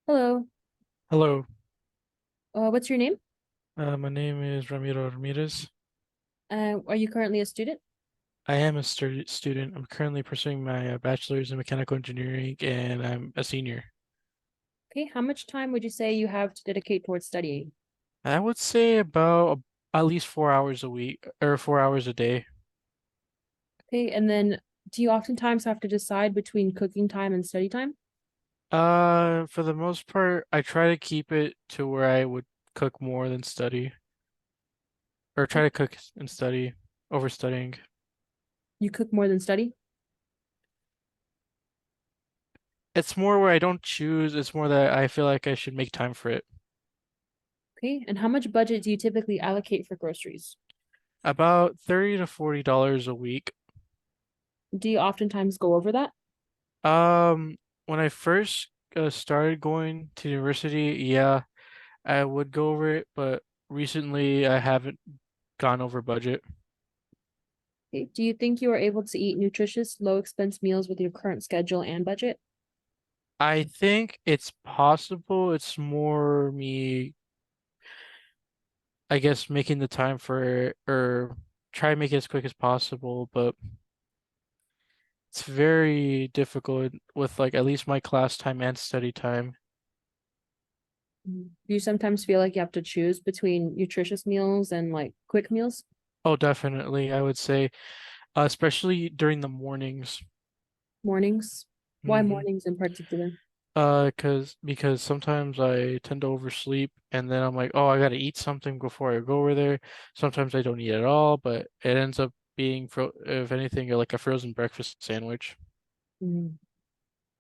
Hello. Hello, What's your name? my name is Ramiro Ramirez. Are you currently a student? I am a student. I'm currently pursuing my bachelor's in mechanical engineering, and I'm a senior. Okay, how much time would you say you have to dedicate towards studying? I would say about at least 4 hours a week or 4 hours a day. Okay, and then do you oftentimes have to decide between cooking time and study time? For the most part, I try to keep it to where I would cook more than study, or try Okay. to cook and study over studying. You cook more than study? It's more where I don't choose, it's more that I feel like I should make time for it. Okay, and how much budget do you typically allocate for groceries? About $30 to $40 a week. Do you oftentimes go over that? When I first started going to university, yeah, I would go over it, but recently I haven't gone over budget. Okay, do you think you are able to eat nutritious, low expense meals with your current schedule and budget? I think it's possible. It's more me, I guess, making the time for it or try to make it as quick as possible, but it's very difficult with like at least my class time and study time. Do you sometimes feel like you have to choose between nutritious meals and like quick meals? Oh, definitely, I would say, especially during the mornings. Mornings? Why Mm-hmm. mornings in particular? Because sometimes I tend to oversleep and then I'm like, oh, I gotta eat something before I go over there. Sometimes I don't eat at all, but it ends up being, fro if anything, like a frozen breakfast sandwich. Mm.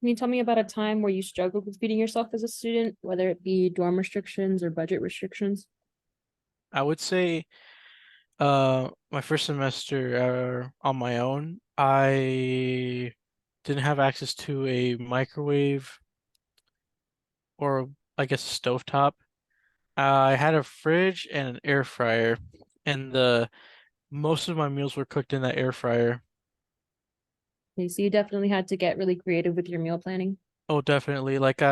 Can you tell me about a time where you struggled with feeding yourself as a student, whether it be dorm restrictions or budget restrictions? I would say, my first semester on my own, I didn't have access to a microwave or I guess a stovetop. I had a fridge and an air fryer, and the most of my meals were cooked in that air fryer. Okay, so you definitely had to get really creative with your meal planning. Oh, definitely. Like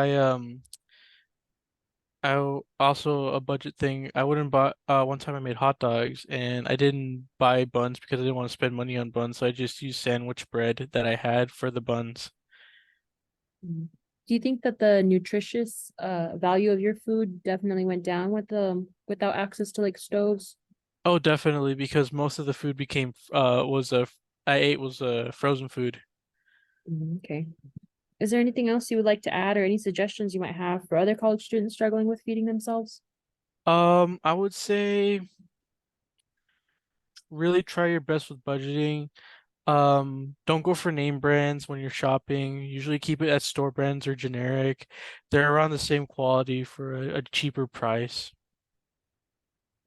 also a budget thing. I wouldn't buy. One time I made hot dogs and I didn't buy buns because I didn't want to spend money on buns. So I just used sandwich bread that I had for the buns. Mm. Do you think that the nutritious value of your food definitely went down with the without access to like stoves? Oh, definitely, because most of the food became was I ate was frozen food. Okay. Is there anything else you would like to add or any suggestions you might have for other college students struggling with feeding themselves? I would say really try your best with budgeting. Don't go for name brands when you're shopping. Usually keep it at store brands or generic. They're around the same quality for a cheaper price.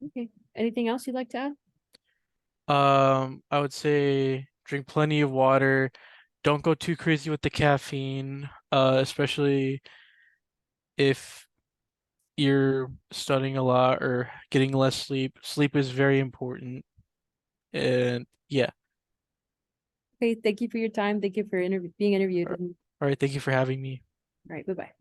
Okay. Anything else you'd like to add? I would say drink plenty of water. Don't go too crazy with the caffeine, especially if you're studying a lot or getting less sleep. Sleep is very important. And yeah. Okay, thank you for your time. Thank you for being interviewed. All All right. Thank you for having me. right, bye-bye.